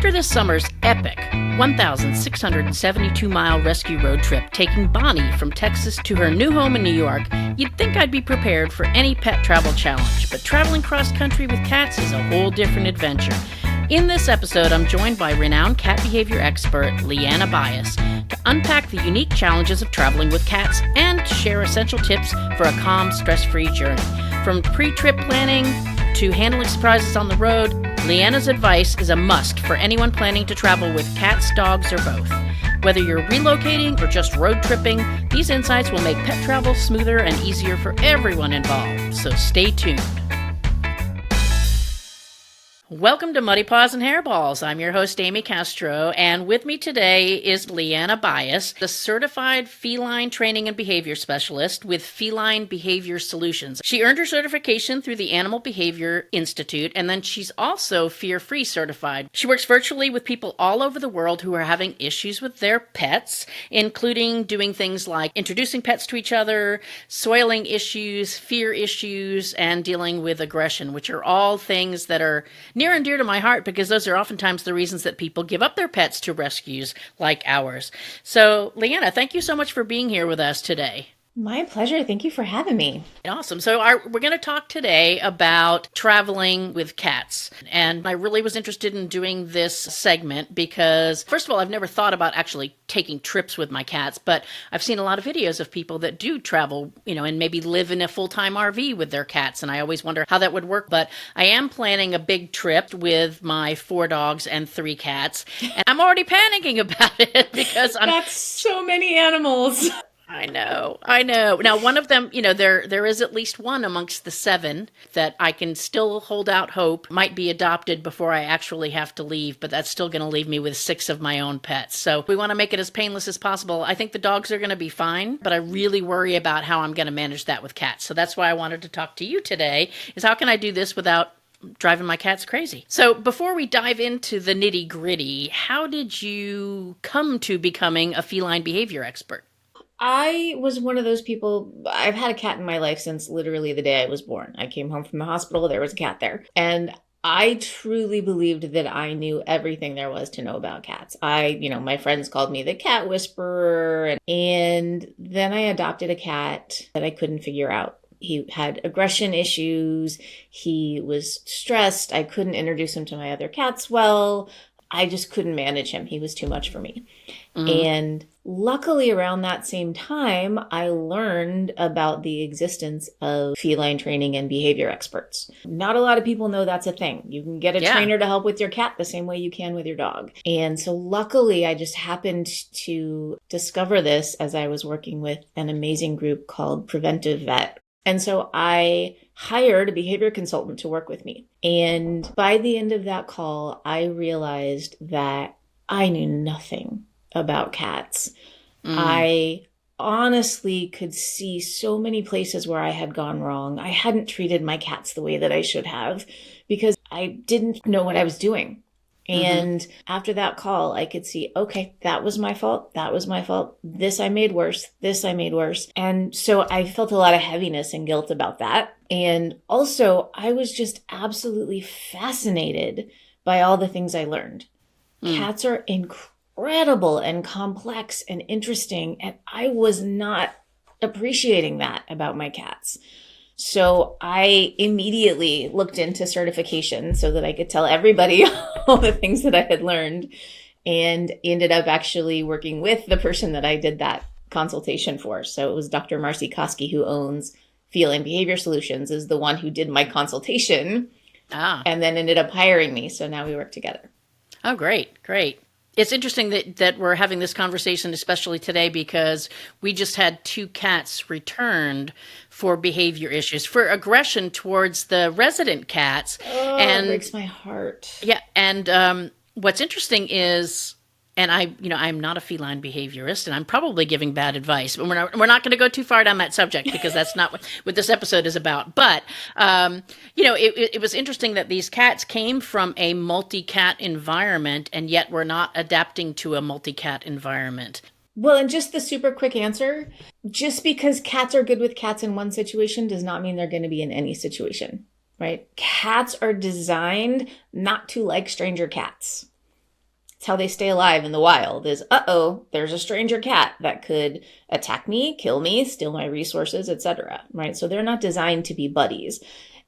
After this summer's epic 1,672-mile rescue road trip taking Bonnie from Texas to her new home in New York, you'd think I'd be prepared for any pet travel challenge, but traveling cross-country with cats is a whole different adventure. In this episode, I'm joined by renowned cat behavior expert LeeAnna Buis to unpack the unique challenges of traveling with cats and share essential tips for a calm, stress-free journey. From pre-trip planning to handling surprises on the road, LeeAnna's advice is a must for anyone planning to travel with cats, dogs, or both. Whether you're relocating or just road tripping, these insights will make pet travel smoother and easier for everyone involved, so stay tuned. Welcome to Muddy Paws and Hairballs. I'm your host, Amy Castro, and with me today is LeeAnna Buis, the certified feline training and behavior specialist with Feline Behavior Solutions. She earned her certification through the Animal Behavior Institute, and then she's also fear-free certified. She works virtually with people all over the world who are having issues with their pets, including doing things like introducing pets to each other, soiling issues, fear issues, and dealing with aggression, which are all things that are near and dear to my heart because those are oftentimes the reasons that people give up their pets to rescues like ours. So, LeeAnna, thank you so much for being here with us today. My pleasure. Thank you for having me. Awesome. So we're going to talk today about traveling with cats. And I really was interested in doing this segment because, first of all, I've never thought about actually taking trips with my cats, but I've seen a lot of videos of people that do travel, and maybe live in a full-time RV with their cats. And I always wonder how that would work. But I am planning a big trip with my 4 dogs and 3 cats. And I'm already panicking about it because That's so many animals. I know. Now, one of them, there is at least one amongst the 7 that I can still hold out hope might be adopted before I actually have to leave, but that's still going to leave me with 6 of my own pets. So we want to make it as painless as possible. I think the dogs are going to be fine, but I really worry about how I'm going to manage that with cats. So that's why I wanted to talk to you today, is how can I do this without driving my cats crazy? So before we dive into the nitty gritty, how did you come to becoming a feline behavior expert? I was one of those people. I've had a cat in my life since literally the day I was born. I came home from the hospital, there was a cat there. And I truly believed that I knew everything there was to know about cats. My friends called me the cat whisperer. And then I adopted a cat that I couldn't figure out. He had aggression issues. He was stressed. I couldn't introduce him to my other cats well. I just couldn't manage him. He was too much for me. Mm-hmm. And luckily around that same time, I learned about the existence of feline training and behavior experts. Not a lot of people know that's a thing. You can get a trainer to help with your cat the same way you can with your dog. And so luckily, I just happened to discover this as I was working with an amazing group called Preventive Vet. And so I hired a behavior consultant to work with me. And by the end of that call, I realized that I knew nothing about cats. I honestly could see so many places where I had gone wrong. I hadn't treated my cats the way that I should have because I didn't know what I was doing. And after that call, I could see, okay, that was my fault. That was my fault. This I made worse. This I made worse. And so I felt a lot of heaviness and guilt about that. And also, I was just absolutely fascinated by all the things I learned. Cats are incredible and complex and interesting. And I was not appreciating that about my cats. So I immediately looked into certification so that I could tell everybody all the things that I had learned, and ended up actually working with the person that I did that consultation for. So it was Dr. Marcy Koski, who owns Feline Behavior Solutions, is the one who did my consultation and then ended up hiring me. So now we work together. Oh, great. It's interesting that we're having this conversation, especially today, because we just had 2 cats returned for behavior issues, for aggression towards the resident cats. Oh, and it breaks my heart. Yeah. And what's interesting is, and I'm not a feline behaviorist, and I'm probably giving bad advice, but we're not going to go too far down that subject because that's not what this episode is about. But, it was interesting that these cats came from a multi-cat environment, and yet we're not adapting to a multi-cat environment. Well, and just the super quick answer, just because cats are good with cats in one situation does not mean they're going to be in any situation, right? Cats are designed not to like stranger cats. It's how they stay alive in the wild is, uh-oh, there's a stranger cat that could attack me, kill me, steal my resources, etc. Right? So they're not designed to be buddies.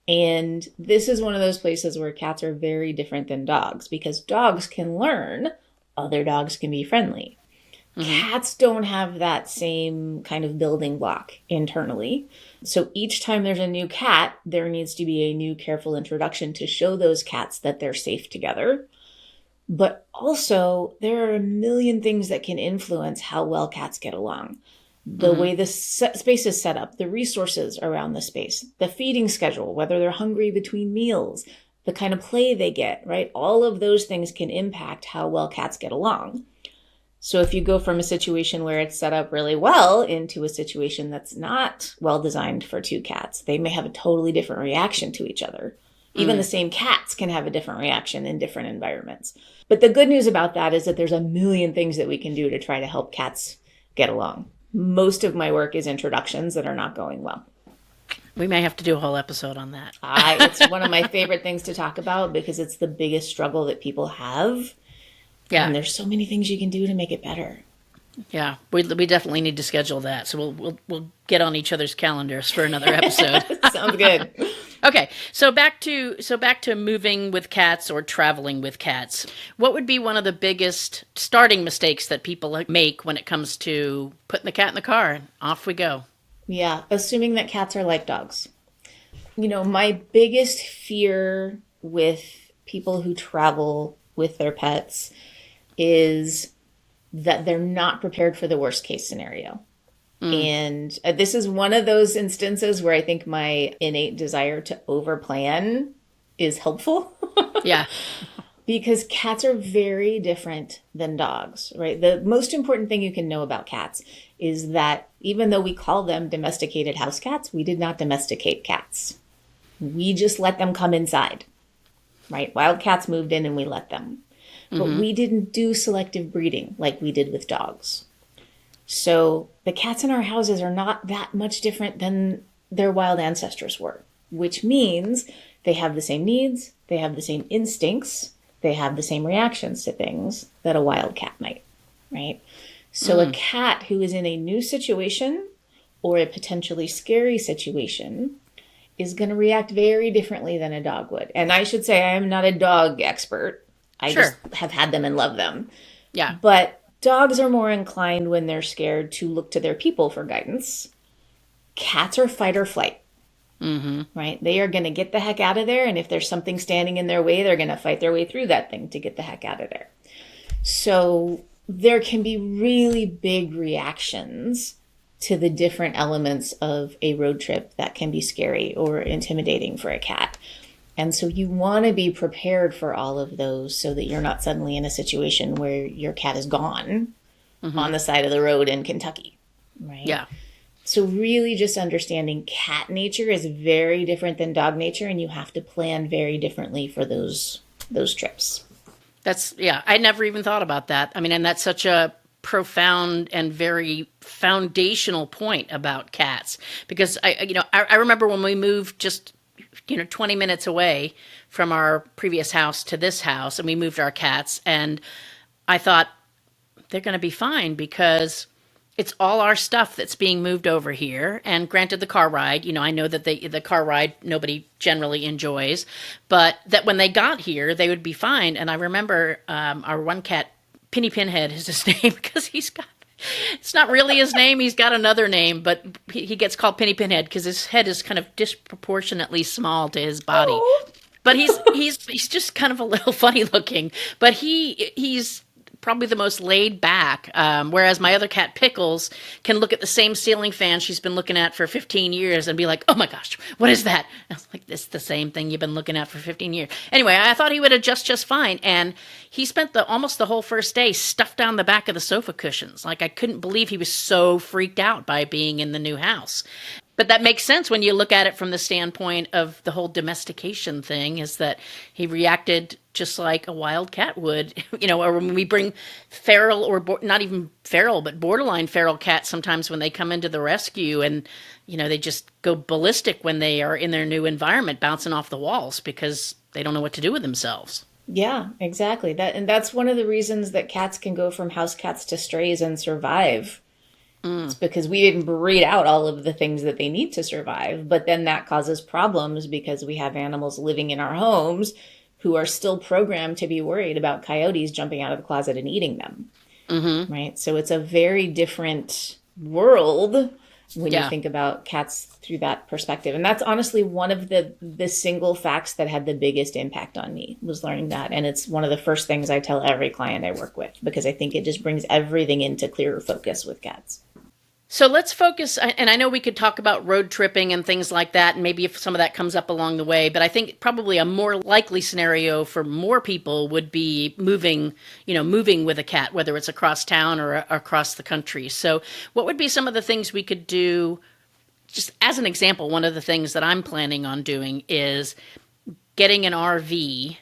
And this is one of those places where cats are very different than dogs because dogs can learn other dogs can be friendly. Cats don't have that same kind of building block internally. So each time there's a new cat, there needs to be a new careful introduction to show those cats that they're safe together. But also, there are a million things that can influence how well cats get along. The way the space is set up, the resources around the space, the feeding schedule, whether they're hungry between meals, the kind of play they get, right? All of those things can impact how well cats get along. So if you go from a situation where it's set up really well into a situation that's not well designed for two cats, they may have a totally different reaction to each other. Even the same cats can have a different reaction in different environments. But the good news about that is that there's a million things that we can do to try to help cats get along. Most of my work is introductions that are not going well. We may have to do a whole episode on that. It's one of my favorite things to talk about because it's the biggest struggle that people have. Yeah. And there's so many things you can do to make it better. Yeah, we definitely need to schedule that. So we'll get on each other's calendars for another episode. Sounds good. Okay, so back to moving with cats or traveling with cats. What would be one of the biggest starting mistakes that people make when it comes to putting the cat in the car and off we go? Yeah, assuming that cats are like dogs. You know, my biggest fear with people who travel with their pets is that they're not prepared for the worst case scenario. And this is one of those instances where I think my innate desire to overplan is helpful. Yeah. Because cats are very different than dogs, right? The most important thing you can know about cats is that even though we call them domesticated house cats, we did not domesticate cats. We just let them come inside, right? Wild cats moved in and we let them. But we didn't do selective breeding like we did with dogs. So the cats in our houses are not that much different than their wild ancestors were, which means they have the same needs, they have the same instincts, they have the same reactions to things that a wild cat might, right? So a cat who is in a new situation or a potentially scary situation is going to react very differently than a dog would. And I should say I am not a dog expert. I just have had them and love them. Yeah. But dogs are more inclined when they're scared to look to their people for guidance. Cats are fight or flight, right? They are going to get the heck out of there. And if there's something standing in their way, they're going to fight their way through that thing to get the heck out of there. So there can be really big reactions to the different elements of a road trip that can be scary or intimidating for a cat. And so you want to be prepared for all of those so that you're not suddenly in a situation where your cat is gone on the side of the road in Kentucky, right? Yeah. So really just understanding cat nature is very different than dog nature, and you have to plan very differently for those trips. I never even thought about that. I mean, and that's such a profound and very foundational point about cats, because I remember when we moved just 20 minutes away from our previous house to this house, and we moved our cats, and I thought they're going to be fine because it's all our stuff that's being moved over here. And granted, the car ride, I know that the car ride nobody generally enjoys, but that when they got here, they would be fine. And I remember our one cat, Penny Pinhead is his name, because it's not really his name. He's got another name, but he gets called Penny Pinhead because his head is kind of disproportionately small to his body. Oh. But he's just kind of a little funny looking. But he's probably the most laid back, whereas my other cat, Pickles, can look at the same ceiling fan she's been looking at for 15 years and be like, oh my gosh, what is that? And I was like, this is the same thing you've been looking at for 15 years. Anyway, I thought he would adjust just fine, and he spent almost the whole first day stuffed down the back of the sofa cushions. Like, I couldn't believe he was so freaked out by being in the new house. But that makes sense when you look at it from the standpoint of the whole domestication thing, is that he reacted just like a wild cat would, or when we bring feral or not even feral, but borderline feral cats sometimes when they come into the rescue, and, they just go ballistic when they are in their new environment, bouncing off the walls because they don't know what to do with themselves. Yeah, exactly. That's one of the reasons that cats can go from house cats to strays and survive. It's Mm. because we didn't breed out all of the things that they need to survive, but then that causes problems because we have animals living in our homes who are still programmed to be worried about coyotes jumping out of the closet and eating them, Mm-hmm. right? So it's a very different world when you Yeah. think about cats through that perspective. And that's honestly one of the single facts that had the biggest impact on me, was learning that. And it's one of the first things I tell every client I work with, because I think it just brings everything into clearer focus with cats. So let's focus, and I know we could talk about road tripping and things like that, and maybe if some of that comes up along the way, but I think probably a more likely scenario for more people would be moving, moving with a cat, whether it's across town or across the country. So what would be some of the things we could do? Just as an example, one of the things that I'm planning on doing is getting an RV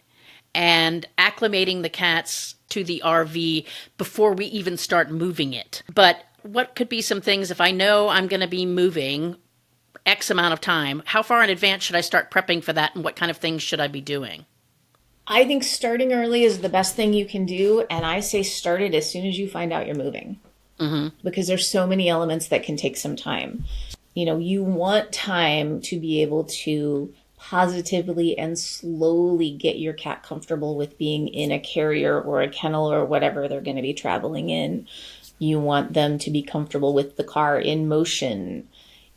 and acclimating the cats to the RV before we even start moving it. But what could be some things if I know I'm going to be moving X amount of time? How far in advance should I start prepping for that, and what kind of things should I be doing? I think starting early is the best thing you can do. And I say start it as soon as you find out you're moving, Mm-hmm. because there's so many elements that can take some time. You want time to be able to positively and slowly get your cat comfortable with being in a carrier or a kennel or whatever they're going to be traveling in. You want them to be comfortable with the car in motion.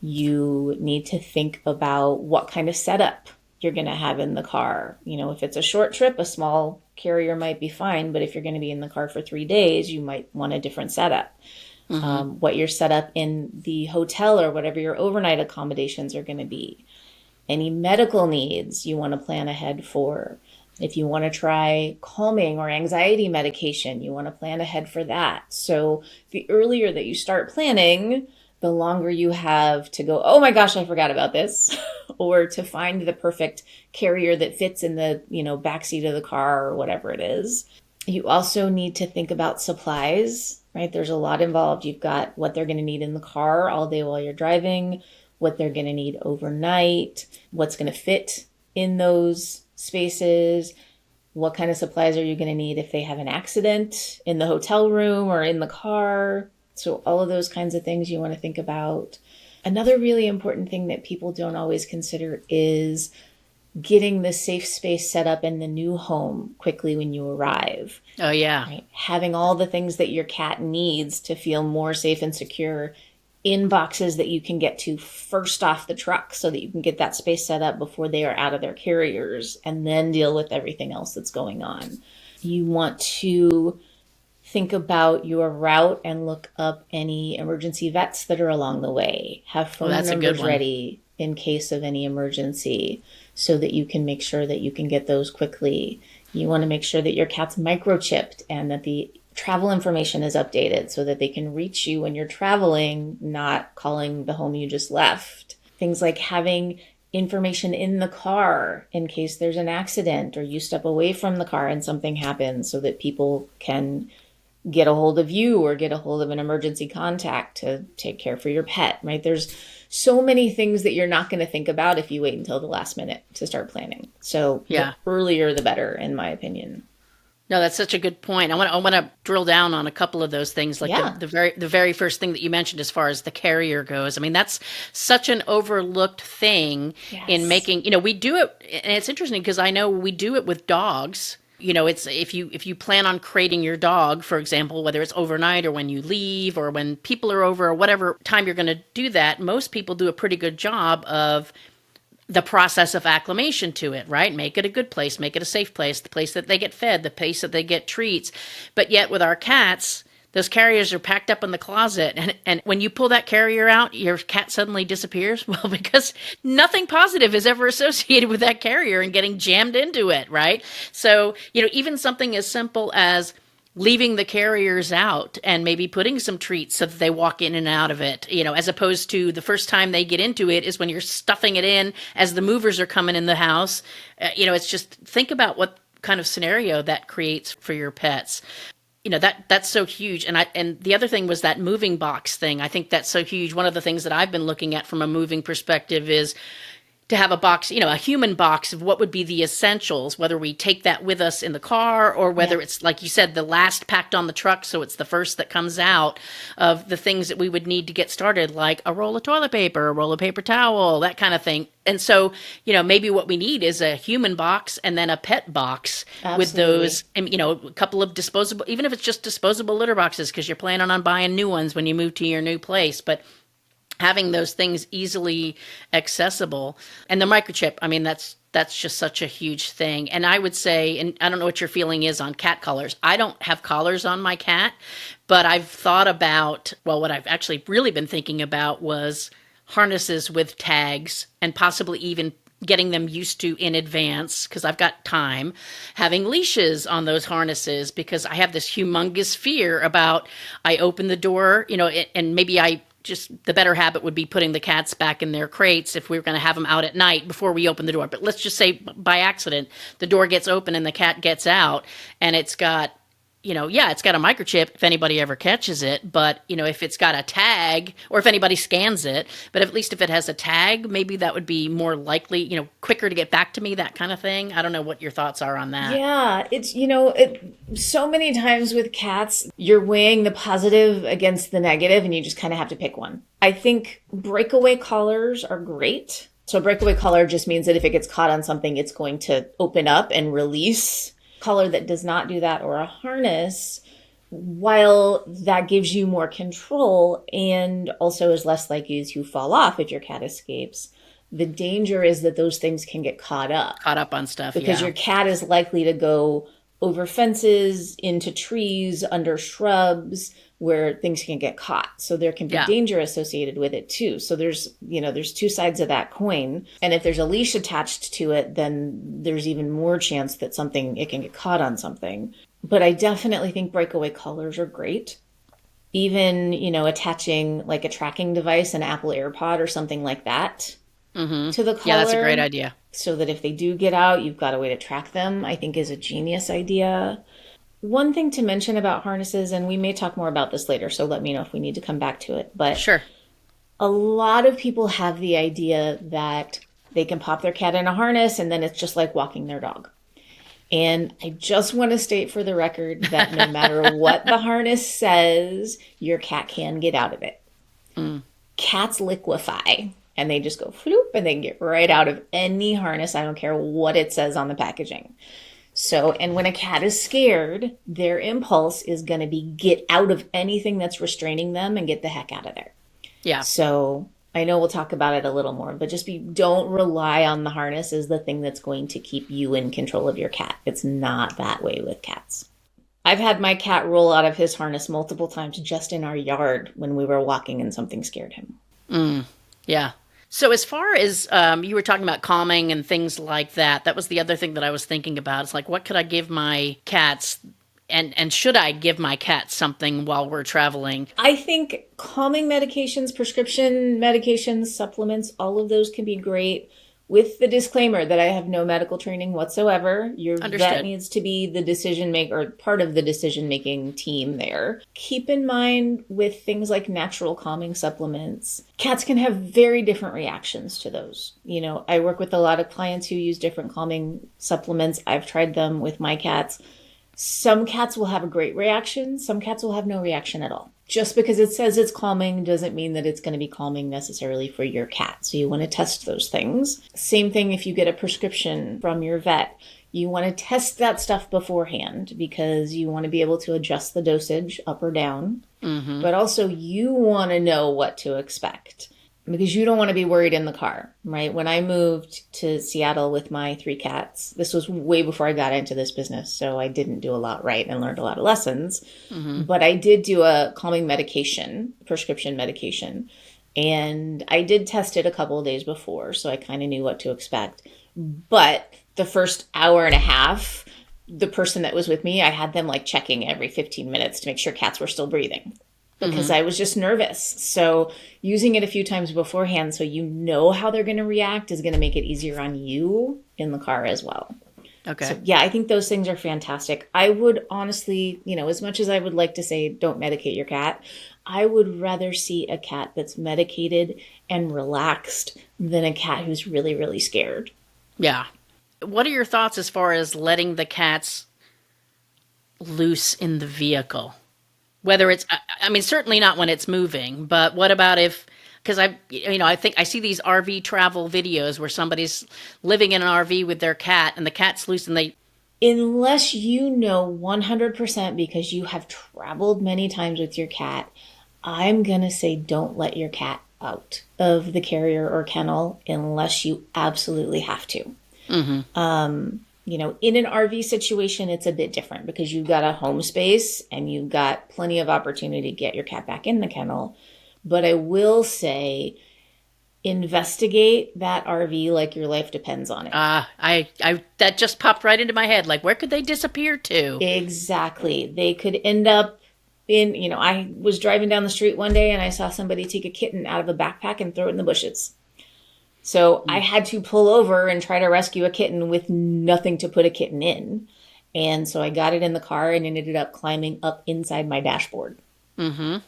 You need to think about what kind of setup you're going to have in the car. If it's a short trip, a small carrier might be fine, but if you're going to be in the car for 3 days, you might want a different setup. Mm-hmm. What your setup in the hotel or whatever your overnight accommodations are going to be. Any medical needs you want to plan ahead for. If you want to try calming or anxiety medication, you want to plan ahead for that. So the earlier that you start planning, the longer you have to go, oh my gosh, I forgot about this, or to find the perfect carrier that fits in the, backseat of the car or whatever it is. You also need to think about supplies, right? There's a lot involved. You've got what they're going to need in the car all day while you're driving, what they're going to need overnight, what's going to fit in those spaces, what kind of supplies are you going to need if they have an accident in the hotel room or in the car. So all of those kinds of things you want to think about. Another really important thing that people don't always consider is getting the safe space set up in the new home quickly when you arrive. Oh, yeah. Right? Having all the things that your cat needs to feel more safe and secure in boxes that you can get to first off the truck, so that you can get that space set up before they are out of their carriers, and then deal with everything else that's going on. You want to think about your route and look up any emergency vets that are along the way. Have Oh, phone that's a good numbers one. ready in case of any emergency, so that you can make sure that you can get those quickly. You want to make sure that your cat's microchipped and that the travel information is updated so that they can reach you when you're traveling, not calling the home you just left. Things like having information in the car in case there's an accident or you step away from the car and something happens, so that people can get a hold of you or get a hold of an emergency contact to take care for your pet, right? There's so many things that you're not going to think about if you wait until the last minute to start planning. So the Yeah. earlier the better, in my opinion. No, that's such a good point. I want to drill down on a couple of those things, like Yeah. the very first thing that you mentioned as far as the carrier goes. I mean, that's such an overlooked thing in Yes. making, we do it, and it's interesting because I know we do it with dogs. It's if you plan on crating your dog, for example, whether it's overnight or when you leave or when people are over or whatever time you're going to do that, most people do a pretty good job of the process of acclimation to it, right? Make it a good place, make it a safe place, the place that they get fed, the place that they get treats. But yet with our cats, those carriers are packed up in the closet. And when you pull that carrier out, your cat suddenly disappears. Well, because nothing positive is ever associated with that carrier and getting jammed into it, right? So, even something as simple as leaving the carriers out and maybe putting some treats so that they walk in and out of it, as opposed to the first time they get into it is when you're stuffing it in as the movers are coming in the house. It's just think about what kind of scenario that creates for your pets. That's so huge. And the other thing was that moving box thing. I think that's so huge. One of the things that I've been looking at from a moving perspective is, to have a box, a human box of what would be the essentials, whether we take that with us in the car or whether it's, like you said, the last packed on the truck, so it's the first that comes out of the things that we would need to get started, like a roll of toilet paper, a roll of paper towel, that kind of thing. And so, maybe what we need is a human box and then a pet box with those, and, a couple of disposable, even if it's just disposable litter boxes, because you're planning on buying new ones when you move to your new place. But having those things easily accessible, and the microchip, I mean, that's just such a huge thing. And I would say, and I don't know what your feeling is on cat collars. I don't have collars on my cat, but I've thought about, well, what I've actually really been thinking about was harnesses with tags, and possibly even getting them used to in advance, because I've got time, having leashes on those harnesses, because I have this humongous fear about, I open the door, and maybe the better habit would be putting the cats back in their crates if we were going to have them out at night before we open the door. But let's just say by accident, the door gets open and the cat gets out, and it's got, it's got a microchip if anybody ever catches it, but, if it's got a tag, or if anybody scans it, but at least if it has a tag, maybe that would be more likely, quicker to get back to me, that kind of thing. I don't know what your thoughts are on that. Yeah, it's, so many times with cats, you're weighing the positive against the negative, and you just kind of have to pick one. I think breakaway collars are great. So a breakaway collar just means that if it gets caught on something, it's going to open up and release. Collar that does not do that, or a harness, while that gives you more control and also is less likely to fall off if your cat escapes, the danger is that those things can get caught up on stuff, because your cat is likely to go over fences, into trees, under shrubs, where things can get caught. So there can be danger associated with it too. So there's two sides of that coin. And if there's a leash attached to it, then there's even more chance that it can get caught on something. But I definitely think breakaway collars are great. Even, attaching like a tracking device, an Apple AirPod or something like that to the collar. Yeah, that's a great idea. So that if they do get out, you've got a way to track them, I think is a genius idea. One thing to mention about harnesses, and we may talk more about this later, so let me know if we need to come back to it. But sure. A lot of people have the idea that they can pop their cat in a harness and then it's just like walking their dog. And I just want to state for the record that no matter what the harness says, your cat can get out of it. Cats liquefy, and they just go floop, and they can get right out of any harness. I don't care what it says on the packaging. So, and when a cat is scared, their impulse is going to be get out of anything that's restraining them and get the heck out of there. Yeah. So I know we'll talk about it a little more, but don't rely on the harness as the thing that's going to keep you in control of your cat. It's not that way with cats. I've had my cat roll out of his harness multiple times just in our yard when we were walking and something scared him. Yeah. So as far as you were talking about calming and things like that, that was the other thing that I was thinking about. It's like, what could I give my cats, and should I give my cats something while we're traveling? I think calming medications, prescription medications, supplements, all of those can be great, with the disclaimer that I have no medical training whatsoever. Your vet needs to be the decision maker, or part of the decision-making team there. Keep in mind with things like natural calming supplements, cats can have very different reactions to those. I work with a lot of clients who use different calming supplements. I've tried them with my cats. Some cats will have a great reaction. Some cats will have no reaction at all. Just because it says it's calming doesn't mean that it's going to be calming necessarily for your cat. So you want to test those things. Same thing if you get a prescription from your vet. You want to test that stuff beforehand because you want to be able to adjust the dosage up or down. But also you want to know what to expect, because you don't want to be worried in the car, right? When I moved to Seattle with my 3 cats, this was way before I got into this business, so I didn't do a lot right and learned a lot of lessons. But I did do a calming medication, prescription medication, and I did test it a couple of days before, so I kind of knew what to expect. But the first hour and a half, the person that was with me, I had them like checking every 15 minutes to make sure cats were still breathing, because I was just nervous. So using it a few times beforehand so you know how they're going to react is going to make it easier on you in the car as well. Okay. So, yeah, I think those things are fantastic. I would honestly, as much as I would like to say don't medicate your cat, I would rather see a cat that's medicated and relaxed than a cat who's really, really scared. Yeah. What are your thoughts as far as letting the cats loose in the vehicle? Whether it's, I mean, certainly not when it's moving, but what about if, because I think I see these RV travel videos where somebody's living in an RV with their cat and the cat's loose and they, Unless you know 100% because you have traveled many times with your cat, I'm going to say don't let your cat out of the carrier or kennel unless you absolutely have to. In an RV situation, it's a bit different because you've got a home space and you've got plenty of opportunity to get your cat back in the kennel. But I will say, investigate that RV like your life depends on it. that just popped right into my head. Like, where could they disappear to? Exactly. They could end up I was driving down the street one day and I saw somebody take a kitten out of a backpack and throw it in the bushes. So I had to pull over and try to rescue a kitten with nothing to put a kitten in. And so I got it in the car and it ended up climbing up inside my dashboard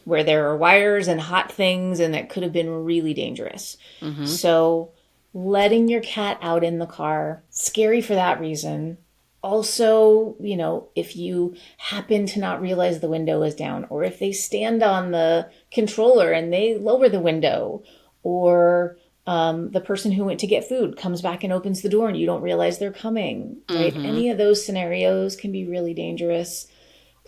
where there are wires and hot things, and that could have been really dangerous. So letting your cat out in the car, scary for that reason. Also, if you happen to not realize the window is down, or if they stand on the controller and they lower the window, or the person who went to get food comes back and opens the door and you don't realize they're coming, right? Any of those scenarios can be really dangerous.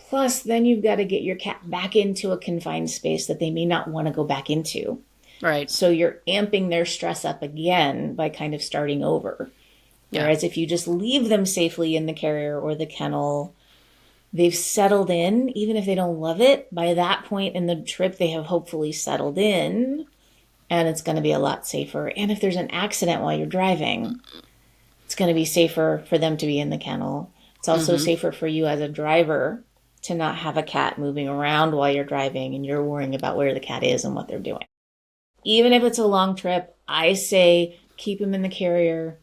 Plus, then you've got to get your cat back into a confined space that they may not want to go back into. Right. So you're amping their stress up again by kind of starting over. Yeah. Whereas if you just leave them safely in the carrier or the kennel, they've settled in. Even if they don't love it, by that point in the trip, they have hopefully settled in. And it's going to be a lot safer. And if there's an accident while you're driving, it's going to be safer for them to be in the kennel. It's also safer for you as a driver to not have a cat moving around while you're driving and you're worrying about where the cat is and what they're doing. Even if it's a long trip, I say keep them in the carrier.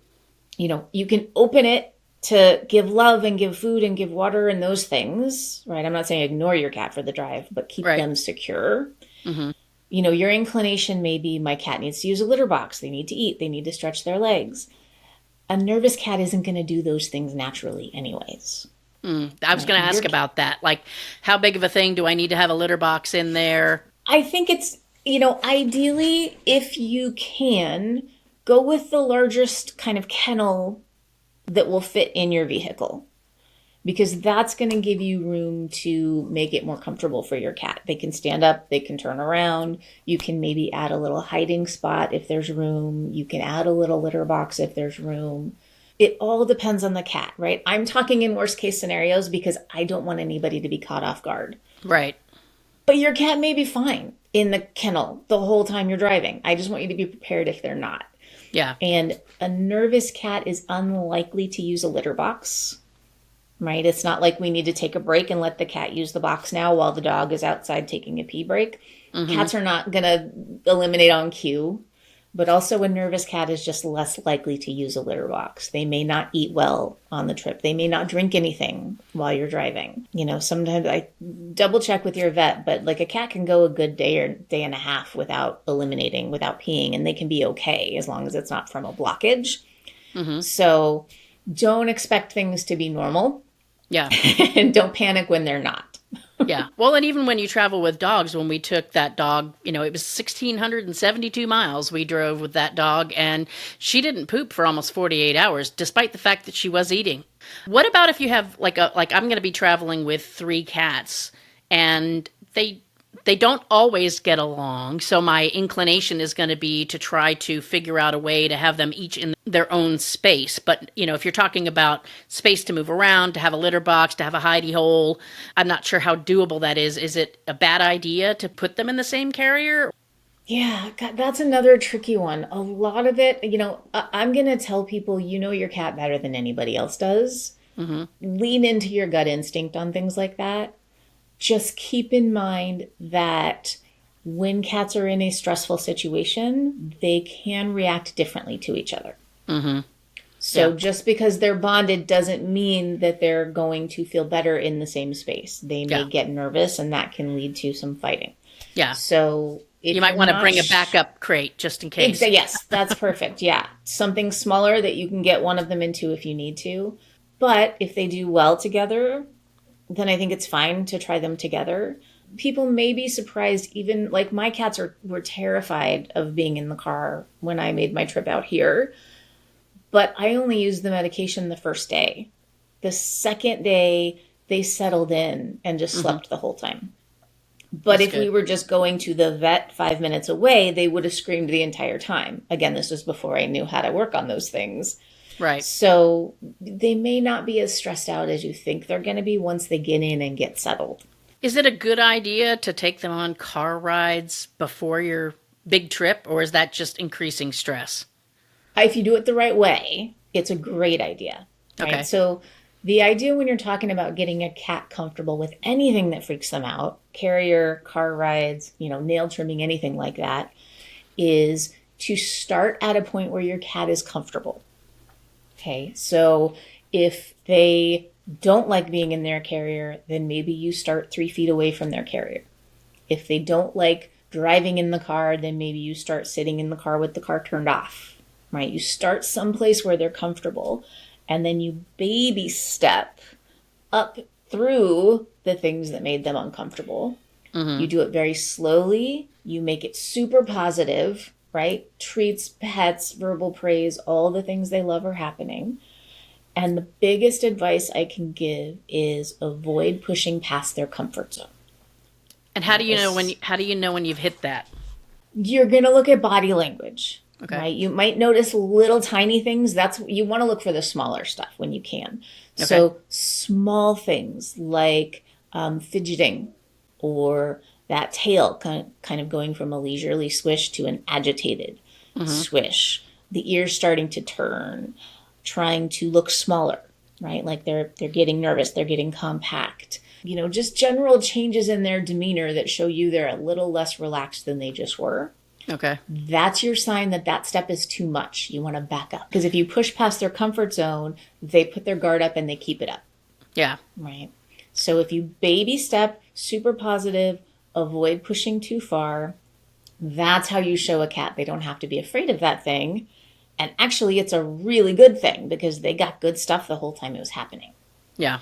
You can open it to give love and give food and give water and those things, right? I'm not saying ignore your cat for the drive, but keep them secure. Your inclination may be my cat needs to use a litter box. They need to eat. They need to stretch their legs. A nervous cat isn't going to do those things naturally anyways. I was going to ask about that. Like, how big of a thing do I need to have a litter box in there? I think it's, ideally, if you can, go with the largest kind of kennel that will fit in your vehicle, because that's going to give you room to make it more comfortable for your cat. They can stand up, they can turn around. You can maybe add a little hiding spot if there's room. You can add a little litter box if there's room. It all depends on the cat, right? I'm talking in worst case scenarios because I don't want anybody to be caught off guard. Right. But your cat may be fine in the kennel the whole time you're driving. I just want you to be prepared if they're not. Yeah. And a nervous cat is unlikely to use a litter box, right? It's not like we need to take a break and let the cat use the box now while the dog is outside taking a pee break. Cats are not going to eliminate on cue. But also a nervous cat is just less likely to use a litter box. They may not eat well on the trip. They may not drink anything while you're driving. Sometimes I double check with your vet, but like a cat can go a good day or day and a half without peeing, and they can be okay as long as it's not from a blockage. So don't expect things to be normal. Yeah. And don't panic when they're not. Yeah. Well, and even when you travel with dogs, when we took that dog, it was 1,672 miles we drove with that dog, and she didn't poop for almost 48 hours, despite the fact that she was eating. What about if you have like I'm going to be traveling with 3 cats, and they don't always get along. So my inclination is going to be to try to figure out a way to have them each in their own space. But, if you're talking about space to move around, to have a litter box, to have a hidey hole, I'm not sure how doable that is. Is it a bad idea to put them in the same carrier? Yeah, God, that's another tricky one. A lot of it, I'm going to tell people, your cat better than anybody else does. Lean into your gut instinct on things like that. Just keep in mind that when cats are in a stressful situation, they can react differently to each other. So just because they're bonded doesn't mean that they're going to feel better in the same space. They may get nervous, and that can lead to some fighting. Yeah. So if You might you're want to not bring a backup crate just in case. Yes, that's perfect. Yeah. Something smaller that you can get one of them into if you need to. But if they do well together, then I think it's fine to try them together. People may be surprised, even like my cats were terrified of being in the car when I made my trip out here. But I only used the medication the first day. The second day, they settled in and just slept the whole time. But That's if we good. were just going to the vet 5 minutes away, they would have screamed the entire time. Again, this was before I knew how to work on those things. Right. So they may not be as stressed out as you think they're going to be once they get in and get settled. Is it a good idea to take them on car rides before your big trip, or is that just increasing stress? If you do it the right way, it's a great idea, right? Okay. So the idea when you're talking about getting a cat comfortable with anything that freaks them out, carrier, car rides, nail trimming, anything like that, is to start at a point where your cat is comfortable. Okay, so if they don't like being in their carrier, then maybe you start 3 feet away from their carrier. If they don't like driving in the car, then maybe you start sitting in the car with the car turned off, right? You start someplace where they're comfortable, and then you baby step up through the things that made them uncomfortable. You do it very slowly. You make it super positive, right? Treats, pets, verbal praise, all the things they love are happening. And the biggest advice I can give is avoid pushing past their comfort zone. And how do you know when you've hit that? You're going to look at body language. Okay. Right? You might notice little tiny things. You want to look for the smaller stuff when you can. Okay. So small things like fidgeting, or that tail kind of going from a leisurely swish to an agitated swish. The ears starting to turn, trying to look smaller, right? Like they're getting nervous, they're getting compact. Just general changes in their demeanor that show you they're a little less relaxed than they just were. Okay. That's your sign that step is too much. You want to back up. Because if you push past their comfort zone, they put their guard up and they keep it up. Yeah. Right. So if you baby step, super positive, avoid pushing too far, that's how you show a cat they don't have to be afraid of that thing. And actually, it's a really good thing because they got good stuff the whole time it was happening. Yeah.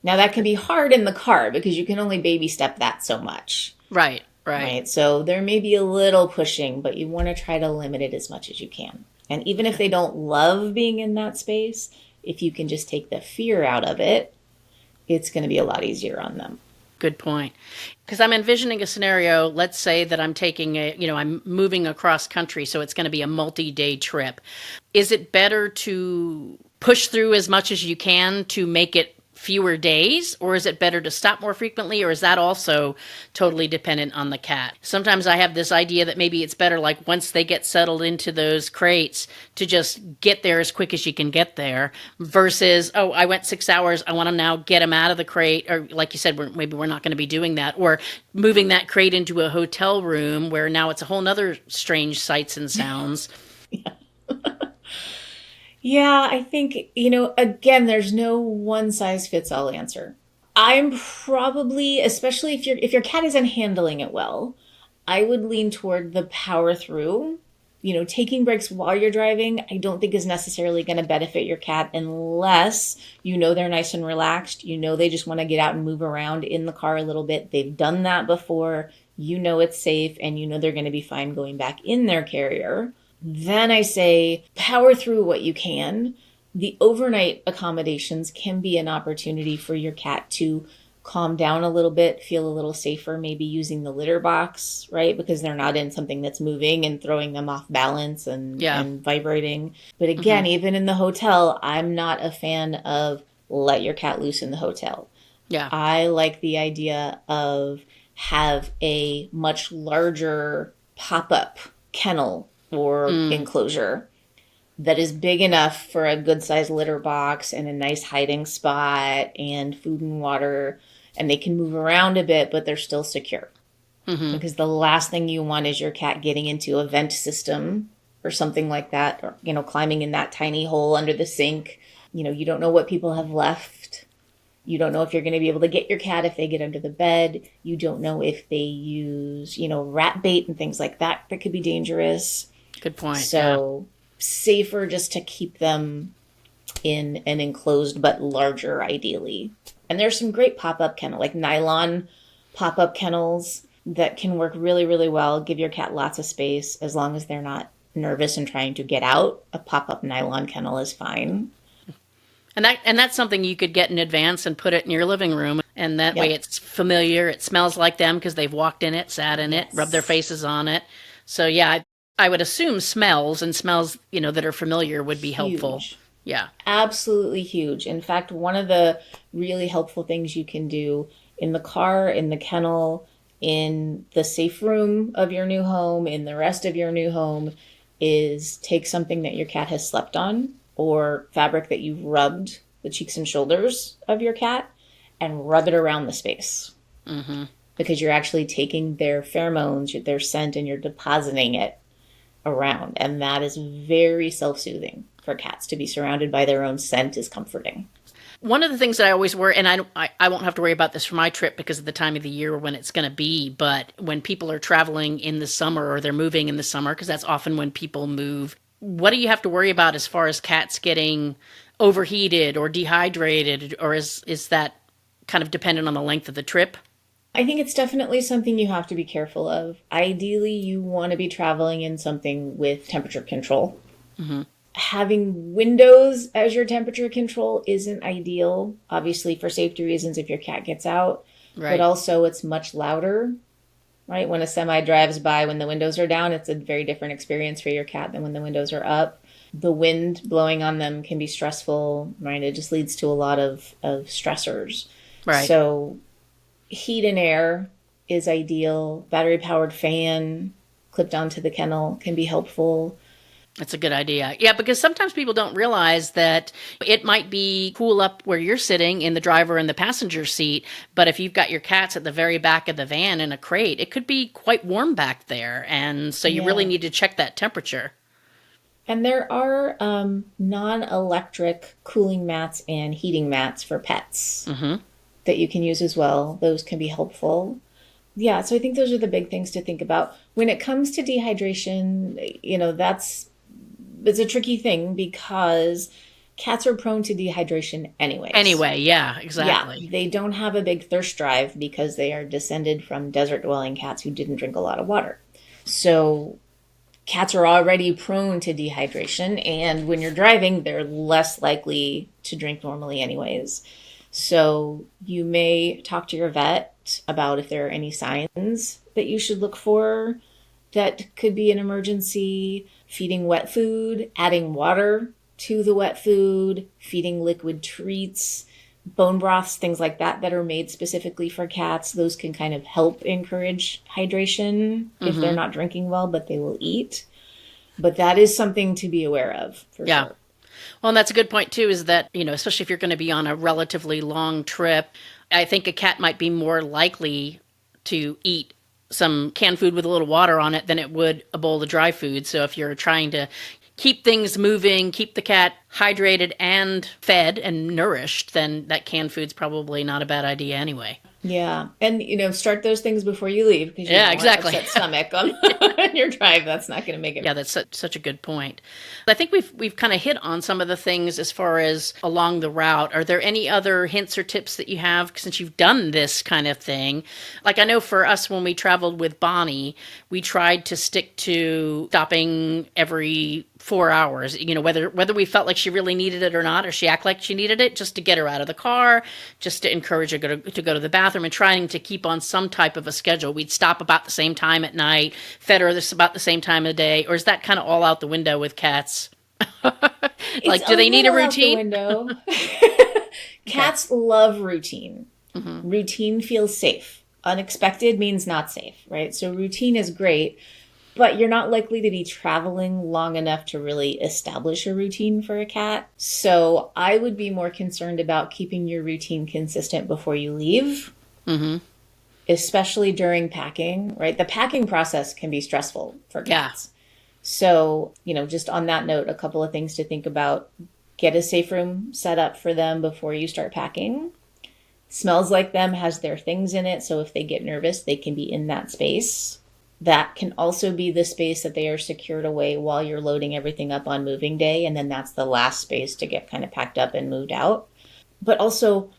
Now, that can be hard in the car because you can only baby step that so much. Right. Right. So there may be a little pushing, but you want to try to limit it as much as you can. And even if they don't love being in that space, if you can just take the fear out of it, it's going to be a lot easier on them. Good point. Because I'm envisioning a scenario, let's say that I'm moving across country, so it's going to be a multi-day trip. Is it better to push through as much as you can to make it fewer days, or is it better to stop more frequently, or is that also totally dependent on the cat? Sometimes I have this idea that maybe it's better, like once they get settled into those crates, to just get there as quick as you can get there versus, oh, I went 6 hours, I want to now get them out of the crate, or like you said, maybe we're not going to be doing that, or moving that crate into a hotel room where now it's a whole nother strange sights and sounds. Yeah, I think, again, there's no one size fits all answer. I'm probably, especially if your cat isn't handling it well, I would lean toward the power through. Taking breaks while you're driving, I don't think is necessarily going to benefit your cat unless they're nice and relaxed. They just want to get out and move around in the car a little bit. They've done that before. It's safe, and they're going to be fine going back in their carrier. Then I say power through what you can. The overnight accommodations can be an opportunity for your cat to calm down a little bit, feel a little safer, maybe using the litter box, right? Because they're not in something that's moving and throwing them off balance and vibrating. But again, even in the hotel, I'm not a fan of let your cat loose in the hotel. Yeah. I like the idea of have a much larger pop-up kennel or enclosure that is big enough for a good sized litter box and a nice hiding spot and food and water, and they can move around a bit, but they're still secure. Because the last thing you want is your cat getting into a vent system or something like that, or climbing in that tiny hole under the sink. You don't know what people have left. You don't know if you're going to be able to get your cat if they get under the bed. You don't know if they use, rat bait and things like that that could be dangerous. Good point. So safer just to keep them in an enclosed but larger, ideally. And there's some great pop-up kennel, like nylon pop-up kennels that can work really, really well. Give your cat lots of space as long as they're not nervous and trying to get out. A pop-up nylon kennel is fine. And that's something you could get in advance and put it in your living room. And that way it's familiar. It smells like them because they've walked in it, sat in it, rubbed their faces on it. So yeah, I would assume smells that are familiar would be helpful. Huge. Yeah. Absolutely huge. In fact, one of the really helpful things you can do in the car, in the kennel, in the safe room of your new home, in the rest of your new home, is take something that your cat has slept on or fabric that you've rubbed the cheeks and shoulders of your cat and rub it around the space. Mm-hmm. Because you're actually taking their pheromones, their scent, and you're depositing it around. And that is very self-soothing for cats. To be surrounded by their own scent is comforting. One of the things that I always worry, and I won't have to worry about this for my trip because of the time of the year when it's going to be, but when people are traveling in the summer or they're moving in the summer, because that's often when people move, what do you have to worry about as far as cats getting overheated or dehydrated, or is that kind of dependent on the length of the trip? I think it's definitely something you have to be careful of. Ideally, you want to be traveling in something with temperature control. Mm-hmm. Having windows as your temperature control isn't ideal, obviously for safety reasons if your cat gets out, right. But also it's much louder, right? When a semi drives by, when the windows are down, it's a very different experience for your cat than when the windows are up. The wind blowing on them can be stressful, right? It just leads to a lot of stressors. Right. So heat and air is ideal. Battery powered fan clipped onto the kennel can be helpful. That's a good idea. Yeah, because sometimes people don't realize that it might be cool up where you're sitting in the driver and the passenger seat, but if you've got your cats at the very back of the van in a crate, it could be quite warm back there. And so you really need to check that temperature. And there are non-electric cooling mats and heating mats for pets that you can use as well. Those can be helpful. Yeah, so I think those are the big things to think about. When it comes to dehydration, it's a tricky thing because cats are prone to dehydration anyways. Anyway, yeah, exactly. Yeah, they don't have a big thirst drive because they are descended from desert-dwelling cats who didn't drink a lot of water. So cats are already prone to dehydration, and when you're driving, they're less likely to drink normally anyways. So you may talk to your vet about if there are any signs that you should look for that could be an emergency. Feeding wet food, adding water to the wet food, feeding liquid treats, bone broths, things like that are made specifically for cats. Those can kind of help encourage hydration if they're not drinking well, but they will eat. But that is something to be aware of, for sure. Well, and that's a good point, too, is that, especially if you're going to be on a relatively long trip, I think a cat might be more likely to eat some canned food with a little water on it than it would a bowl of dry food. So if you're trying to keep things moving, keep the cat hydrated and fed and nourished, then that canned food's probably not a bad idea anyway. Yeah. And, start those things before you leave because you don't want upset stomach on your drive. That's not going to make it. Yeah, that's such a good point. I think we've kind of hit on some of the things as far as along the route. Are there any other hints or tips that you have since you've done this kind of thing? Like I know for us when we traveled with Bonnie, we tried to stick to stopping every 4 hours, whether we felt like she really needed it or not, or she acted like she needed it, just to get her out of the car, just to encourage her to go to the bathroom, and trying to keep on some type of a schedule. We'd stop about the same time at night, fed her this about the same time of day, or is that kind of all out the window with cats? Like, do they need a routine? Cats love routine. Routine feels safe. Unexpected means not safe, right? So routine is great. But you're not likely to be traveling long enough to really establish a routine for a cat. So I would be more concerned about keeping your routine consistent before you leave, especially during packing, right? The packing process can be stressful for cats. Yeah. So, just on that note, a couple of things to think about. Get a safe room set up for them before you start packing. Smells like them, has their things in it. So if they get nervous, they can be in that space. That can also be the space that they are secured away while you're loading everything up on moving day. And then that's the last space to get kind of packed up and moved out. But also,